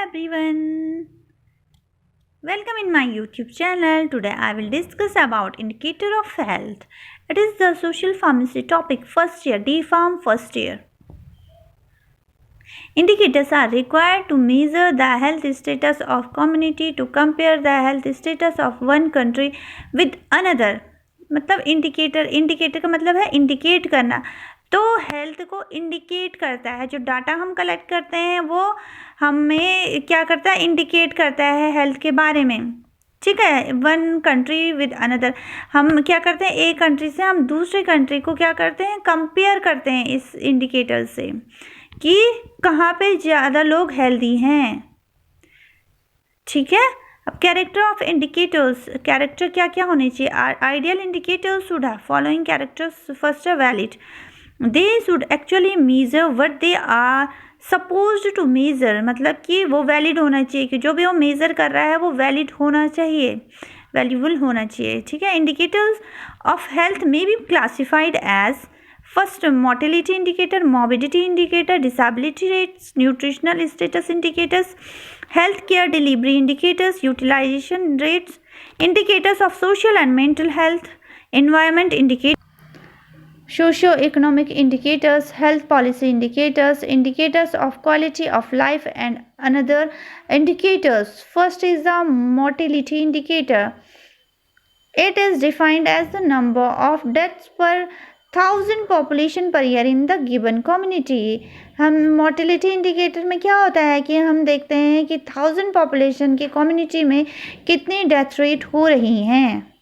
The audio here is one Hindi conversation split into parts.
everyone, welcome in my YouTube channel. Today I will discuss about indicator of health. It is the social pharmacy topic, first year, D Pharm first year. Indicators are required to measure the health status of community, to compare the health status of one country with another. मतलब इंडिकेटर का मतलब है इंडिकेट करना, तो हेल्थ को इंडिकेट करता है। जो डाटा हम कलेक्ट करते हैं वो हमें क्या करता है, इंडिकेट करता है हेल्थ के बारे में। ठीक है, वन कंट्री विद अनदर, हम क्या करते हैं, एक कंट्री से हम दूसरे कंट्री को क्या करते हैं, कंपेयर करते हैं इस इंडिकेटर से कि कहाँ पे ज़्यादा लोग हेल्दी हैं। ठीक है, अब कैरेक्टर ऑफ इंडिकेटर्स, कैरेक्टर क्या क्या होने चाहिए। Ideal indicators should have following characters. First है valid, they should actually measure what they are supposed to measure, मतलब कि वो वैलिड होना चाहिए, कि जो भी वो मेजर कर रहा है वो वैलिड होना चाहिए, वैल्यूबल होना चाहिए। ठीक है, indicators of health may be classified as first mortality indicator, morbidity indicator, disability rates, nutritional status indicators, health care delivery indicators, utilization rates, indicators of social and mental health, environment indicators, socio-economic indicators, health policy indicators, indicators of quality of life, and another indicators. First is the mortality indicator. It is defined as the number of deaths per 1000 population per year in the given community. हम मोर्टेलिटी इंडिकेटर में क्या होता है कि हम देखते हैं कि 1000 पॉपुलेशन की कम्युनिटी में कितनी डेथ रेट हो रही हैं।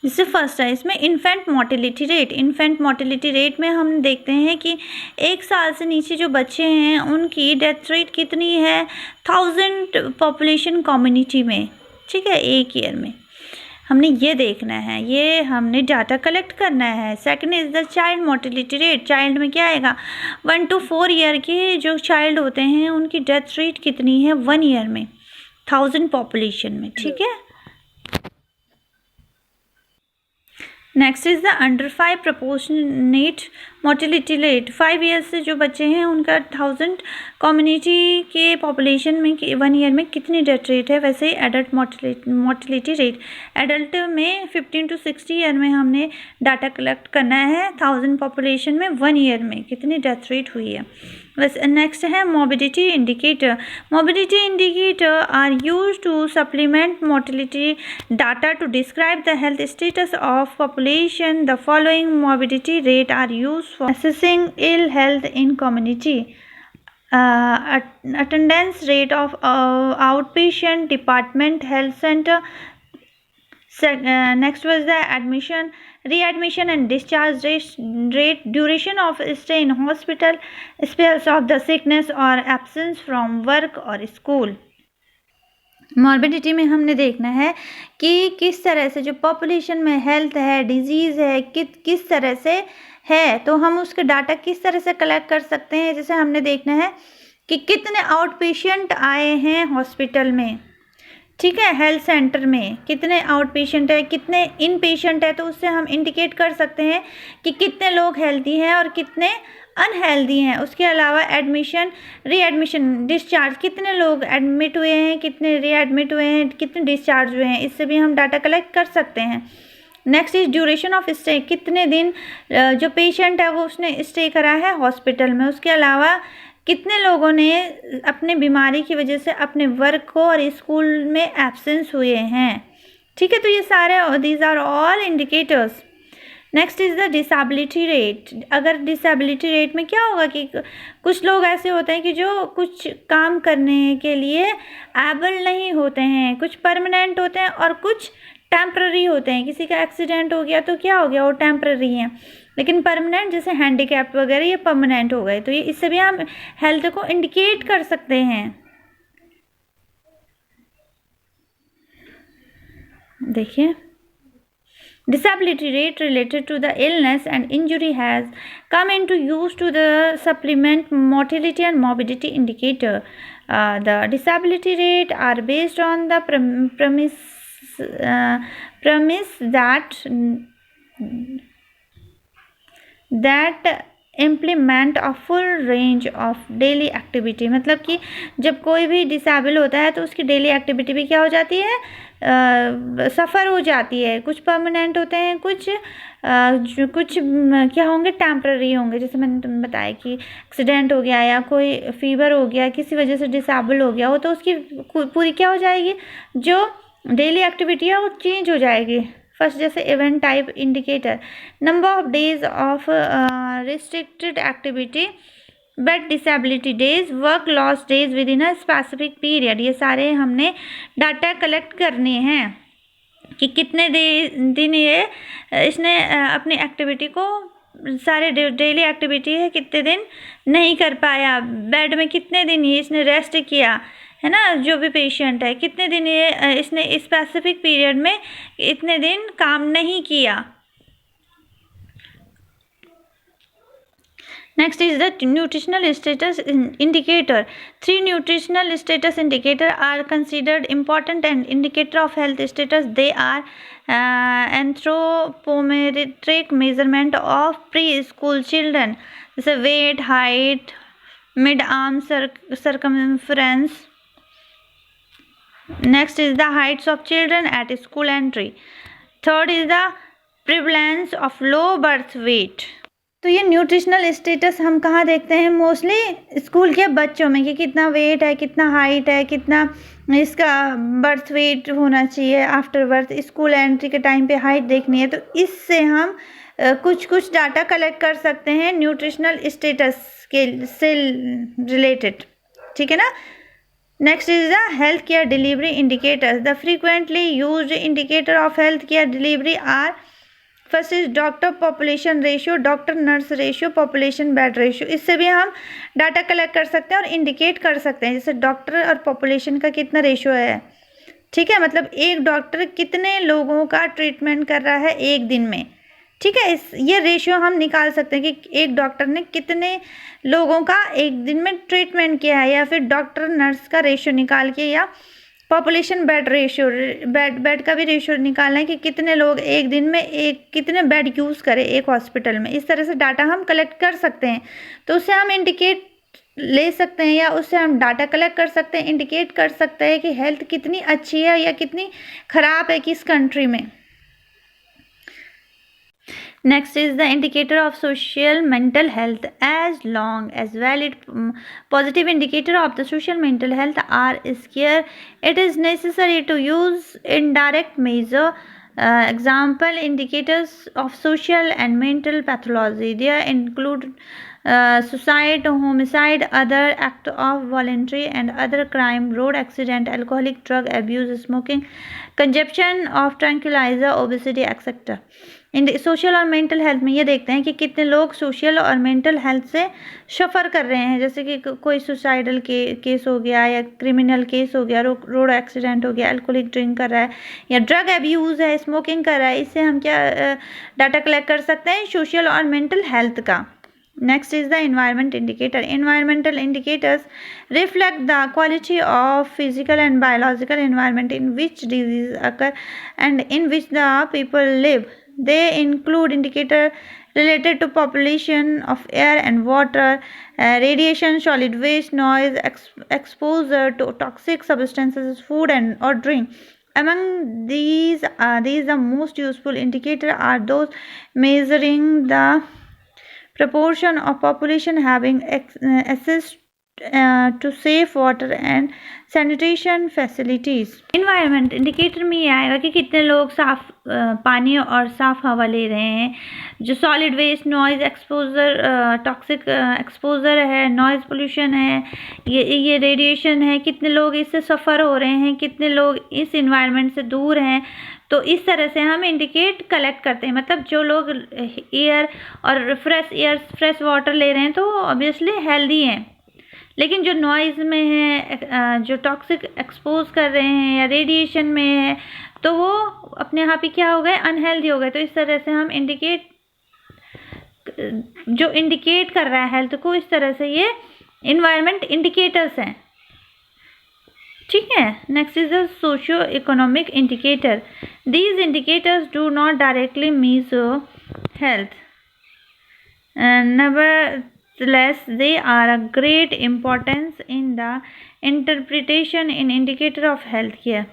जिससे फर्स्ट है इसमें infant mortality rate. Infant mortality rate में हम देखते हैं कि 1 साल से नीचे जो बच्चे हैं उनकी डेथ रेट कितनी है 1000 पॉपुलेशन कम्युनिटी में। ठीक है, एक ईयर में हमने ये देखना है, ये हमने डाटा कलेक्ट करना है। Second is the child mortality rate. Child में क्या आएगा, 1 to 4 ईयर के जो चाइल्ड होते हैं उनकी डेथ रेट कितनी है 1 ईयर में 1000 पॉपुलेशन में। ठीक है, next is the under 5 proportionate mortality rate. 5 years से जो बच्चे हैं उनका 1000 कम्युनिटी के पॉपुलेशन में 1 ईयर में कितनी डेथ रेट है। वैसे ही एडल्ट मोर्टेलिटी रेट, एडल्ट में 15 to 60 ईयर में हमने डाटा कलेक्ट करना है 1000 पॉपुलेशन में 1 ईयर में कितनी डेथ रेट हुई है। वैसे नेक्स्ट है morbidity indicator. Morbidity indicator are use to supplement mortality data to describe the health status of population. The following morbidity rate are use for assessing ill health in community. Attendance rate of outpatient department health center. Next was the admission, readmission and discharge rate, duration of stay in hospital, spells of the sickness or absence from work or school. Morbidity में हमने देखना है कि किस तरह से जो पॉपुलेशन में हेल्थ है, डिजीज़ है, किस तरह से है, तो हम उसके डाटा किस तरह से कलेक्ट कर सकते हैं। जैसे हमने देखना है कि कितने आउट पेशेंट आए हैं हॉस्पिटल में। ठीक है, हेल्थ सेंटर में कितने आउट पेशेंट है, कितने इन पेशेंट है, तो उससे हम इंडिकेट कर सकते हैं कि कितने लोग हेल्दी हैं और कितने अनहेल्दी हैं। उसके अलावा एडमिशन, रीएडमिशन, डिस्चार्ज, कितने लोग एडमिट हुए हैं, कितने रीएडमिट हुए हैं, कितने डिस्चार्ज हुए हैं, इससे भी हम डाटा कलेक्ट कर सकते हैं। Next is duration of stay, कितने दिन जो पेशेंट है वो उसने स्टे करा है हॉस्पिटल में। उसके अलावा कितने लोगों ने अपने बीमारी की वजह से अपने वर्क को और स्कूल में एब्सेंस हुए हैं। ठीक है, तो ये सारे these are all indicators. Next is the disability rate. अगर डिसेबिलिटी रेट में क्या होगा कि कुछ लोग ऐसे होते हैं कि जो कुछ काम करने के लिए एबल नहीं होते हैं, कुछ परमानेंट होते हैं और कुछ टेम्प्ररी होते हैं। किसी का एक्सीडेंट हो गया तो क्या हो गया, वो टेम्प्ररी हैं, लेकिन परमानेंट जैसे हैंडीकैप वगैरह ये परमानेंट हो गए। तो ये इससे भी हम हेल्थ को इंडिकेट कर सकते हैं। देखिए, disability rate related to the illness and injury has come into use to the supplement mortality and morbidity indicator. The disability rate are based on the premise that implement a full range of daily activity, मतलब कि जब कोई भी डिसेबल होता है तो उसकी डेली एक्टिविटी भी क्या हो जाती है, सफ़र हो जाती है। कुछ परमानेंट होते हैं, कुछ क्या होंगे, टेम्पररी होंगे। जैसे मैंने तुम्हें बताया कि एक्सीडेंट हो गया या कोई फीवर हो गया, किसी वजह से डिसेबल हो गया हो, तो उसकी पूरी क्या हो जाएगी, जो डेली एक्टिविटी है वो चेंज हो जाएगी। फर्स्ट जैसे event type indicator, number of days of restricted activity, bed disability days, work loss days with in a specific period. ये सारे हमने डाटा कलेक्ट करने हैं कि कितने दिन ये इसने अपनी एक्टिविटी को, सारे डेली एक्टिविटी है कितने दिन नहीं कर पाया, बेड में कितने दिन ये इसने रेस्ट किया, है ना, जो भी पेशेंट है कितने दिन ये इसने स्पेसिफिक पीरियड में इतने दिन काम नहीं किया। Next is the nutritional status indicator. 3 nutritional status indicators are considered important and indicator of health status. They are anthropometric measurement of preschool children, so weight, height, mid-arm circumference. Next is the heights of children at school entry. Third is the prevalence of low birth weight. तो ये न्यूट्रिशनल स्टेटस हम कहाँ देखते हैं, मोस्टली स्कूल के बच्चों में, कि कितना वेट है, कितना हाइट है, कितना इसका बर्थ वेट होना चाहिए आफ्टर बर्थ, स्कूल एंट्री के टाइम पे हाइट देखनी है। तो इससे हम कुछ डाटा कलेक्ट कर सकते हैं न्यूट्रिशनल स्टेटस के से रिलेटेड, ठीक है ना। Next is the health care delivery indicators. The frequently used indicator of health care delivery are, first is doctor population ratio, doctor nurse ratio, population bed ratio. इससे भी हम डाटा कलेक्ट कर सकते हैं और इंडिकेट कर सकते हैं, जैसे डॉक्टर और पॉपुलेशन का कितना रेशियो है, ठीक है, मतलब एक डॉक्टर कितने लोगों का ट्रीटमेंट कर रहा है एक दिन में, ठीक है। ये रेशियो हम निकाल सकते हैं कि एक डॉक्टर ने कितने लोगों का एक दिन में ट्रीटमेंट किया है, या फिर डॉक्टर नर्स का रेशियो निकाल के, या पॉपुलेशन बेड रेशियो, बेड का भी रेशियो निकालना है कि कितने लोग एक दिन में कितने बेड यूज़ करें एक हॉस्पिटल में। इस तरह से डाटा हम कलेक्ट कर सकते हैं, तो उससे हम इंडिकेट ले सकते हैं, या उससे हम डाटा कलेक्ट कर सकते हैं, इंडिकेट कर सकते हैं कि हेल्थ कितनी अच्छी है या कितनी ख़राब है किस कंट्री में। Next is the indicator of social mental health. As long as valid positive indicator of the social mental health are scarce, it is necessary to use indirect measure. Example indicators of social and mental pathology. They include suicide, homicide, other act of voluntary and other crime, road accident, alcoholic drug abuse, smoking, consumption of tranquilizer, obesity, etc. Social और मेंटल हेल्थ में ये देखते हैं कि कितने लोग सोशल और मेंटल हेल्थ से सफ़र कर रहे हैं, जैसे कि कोई सुसाइडल केस हो गया, या क्रिमिनल केस हो गया, रोड एक्सीडेंट हो गया, अल्कोहलिक ड्रिंक कर रहा है, या ड्रग अब्यूज़ है, स्मोकिंग कर रहा है। इससे हम क्या डाटा कलेक्ट कर सकते हैं, सोशल और मेंटल हेल्थ का। Next is the environment indicator. Environmental indicators reflect the quality of physical and biological environment in which diseases occur and in which the people live. They include indicators related to population of air and water, radiation, solid waste, noise, exposure to toxic substances, food and or drink. Among these the most useful indicators are those measuring the proportion of population having access to safe water and sanitation facilities. Environment indicator में ये आएगा कि कितने लोग साफ पानी और साफ हवा ले रहे हैं, जो solid waste, noise exposure, toxic exposure है, नॉइज़ पोल्यूशन है, ये रेडिएशन है, कितने लोग इससे सफ़र हो रहे हैं, कितने लोग इस इन्वायरमेंट से दूर हैं। तो इस तरह से हम इंडिकेट कलेक्ट करते हैं, मतलब जो लोग एयर और फ्रेश वाटर ले रहे हैं तो ऑब्वियसली हेल्दी हैं, लेकिन जो नॉइज़ में है, जो टॉक्सिक एक्सपोज कर रहे हैं या रेडिएशन में है, तो वो अपने आप ही क्या हो गए, अनहेल्दी हो गए। तो इस तरह से हम जो इंडिकेट कर रहा है हेल्थ को, इस तरह से ये इन्वायरमेंट इंडिकेटर्स हैं, ठीक है। Next is the socio economic indicator. These indicators do not directly measure health. nevertheless they are a great importance in the interpretation in indicator of health care.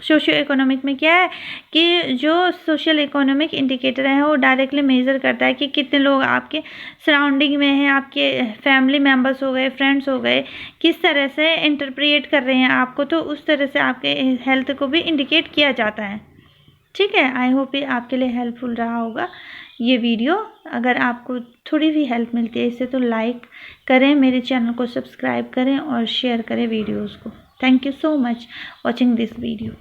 Socio economic में क्या है कि जो सोशल इकोनॉमिक इंडिकेटर है वो डायरेक्टली मेज़र करता है कि कितने लोग आपके सराउंडिंग में हैं, आपके फैमिली मेम्बर्स हो गए, फ्रेंड्स हो गए, किस तरह से इंटरप्रेट कर रहे हैं आपको, तो उस तरह से आपके हेल्थ को भी इंडिकेट किया जाता है। ठीक है, आई होप ये आपके लिए हेल्पफुल रहा होगा ये वीडियो। अगर आपको थोड़ी भी हेल्प मिलती है इससे तो लाइक करें, मेरे चैनल को सब्सक्राइब करें और शेयर करें वीडियोज़ को। Thank you so much watching this video.